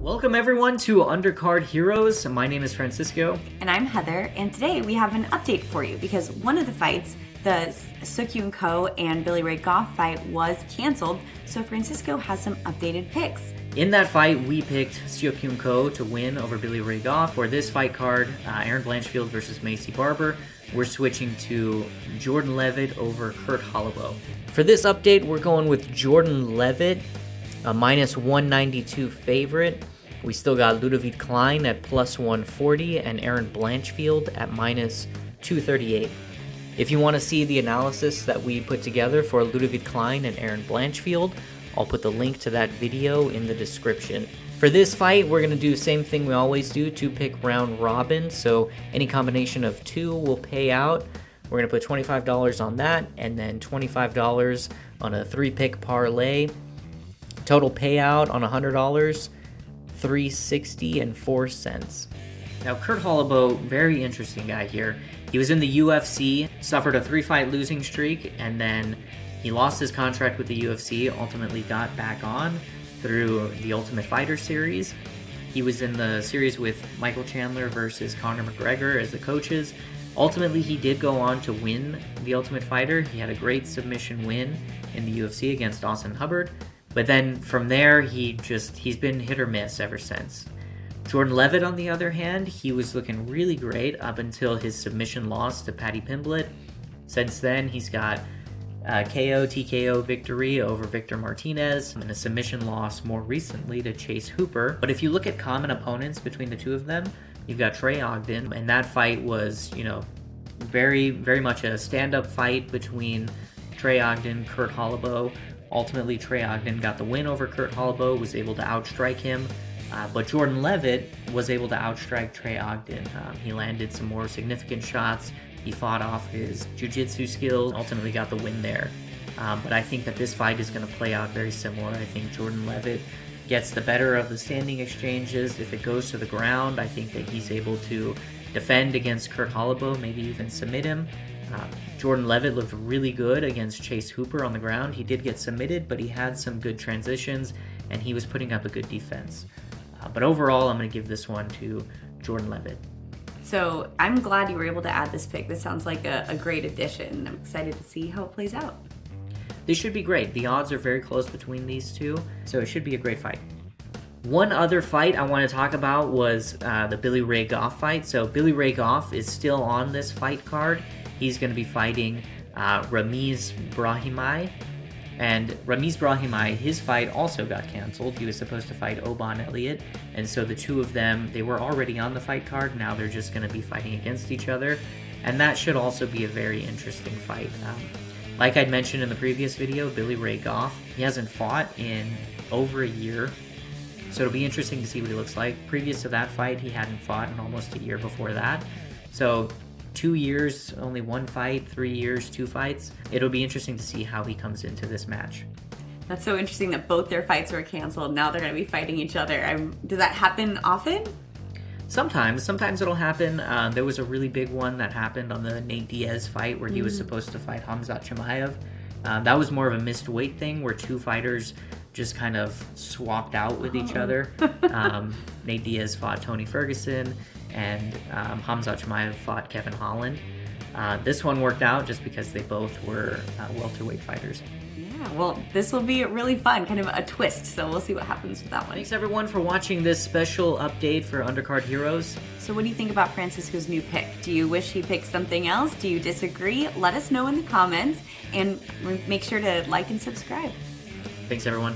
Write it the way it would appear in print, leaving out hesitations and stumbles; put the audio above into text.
Welcome everyone to Undercard Heroes. My name is Francisco. And I'm Heather, and today we have an update for you because one of the fights, the Seok Hyun KO and Billy Ray Goff fight, was canceled, so Francisco has some updated picks. In that fight, we picked Seok Hyun KO to win over Billy Ray Goff. For this fight card, Erin Blanchfield versus Maycee Barber, we're switching to Jordan Leavitt over Kurt Holobaugh. For this update, we're going with Jordan Leavitt, a minus 192 favorite. We still got Ludovit Klein at plus 140 and Erin Blanchfield at minus 238. If you want to see the analysis that we put together for Ludovit Klein and Erin Blanchfield, I'll put the link to that video in the description. For this fight, we're going to do the same thing we always do, 2-pick round robin. So any combination of two will pay out. We're going to put $25 on that and then $25 on a 3-pick parlay. Total payout on $100, $3.60 Now, Kurt Holobaugh, very interesting guy here. He was in the UFC, suffered a 3-fight losing streak, and then he lost his contract with the UFC, ultimately got back on through the Ultimate Fighter series. He was in the series with Michael Chandler versus Conor McGregor as the coaches. Ultimately, he did go on to win the Ultimate Fighter. He had a great submission win in the UFC against Austin Hubbard. But then from there, he's been hit or miss ever since. Jordan Leavitt, on the other hand, he was looking really great up until his submission loss to Paddy Pimblett. Since then, he's got KO, TKO victory over Victor Martinez and a submission loss more recently to Chase Hooper. But if you look at common opponents between the two of them, you've got Trey Ogden, and that fight was, very, very much a stand-up fight between Trey Ogden, Kurt Holobaugh. Ultimately, Trey Ogden got the win over Kurt Holobaugh, was able to outstrike him. But Jordan Leavitt was able to outstrike Trey Ogden. He landed some more significant shots. He fought off his jiu-jitsu skills, ultimately got the win there. But I think that this fight is going to play out very similar. I think Jordan Leavitt gets the better of the standing exchanges. If it goes to the ground, I think that he's able to defend against Kurt Holobaugh, maybe even submit him. Jordan Leavitt looked really good against Chase Hooper on the ground. He did get submitted, but he had some good transitions, and he was putting up a good defense. But overall, I'm going to give this one to Jordan Leavitt. So I'm glad you were able to add this pick. This sounds like a great addition. I'm excited to see how it plays out. This should be great. The odds are very close between these two, so it should be a great fight. One other fight I want to talk about was the Billy Ray Goff fight. So Billy Ray Goff is still on this fight card. He's going to be fighting Ramiz Brahimaj. And Ramiz Brahimaj, his fight also got canceled. He was supposed to fight Oban Elliott. And so the two of them, they were already on the fight card. Now they're just going to be fighting against each other. And that should also be a very interesting fight. Like I'd mentioned in the previous video, Billy Ray Goff, he hasn't fought in over a year. So it'll be interesting to see what he looks like. Previous to that fight, he hadn't fought in almost a year before that. So 2 years, only one fight, 3 years, 2 fights. It'll be interesting to see how he comes into this match. That's so interesting that both their fights were canceled. Now they're going to be fighting each other. Does that happen often? Sometimes it'll happen. There was a really big one that happened on the Nate Diaz fight where he was supposed to fight Khamzat Chimaev. That was more of a missed weight thing where two fighters just kind of swapped out with each other. Nate Diaz fought Tony Ferguson, and Khamzat Chimaev fought Kevin Holland. This one worked out just because they both were welterweight fighters. Yeah, well, this will be really fun, kind of a twist, so we'll see what happens with that one. Thanks everyone for watching this special update for Undercard Heroes. So what do you think about Francisco's new pick? Do you wish he picked something else? Do you disagree? Let us know in the comments, and make sure to like and subscribe. Thanks everyone.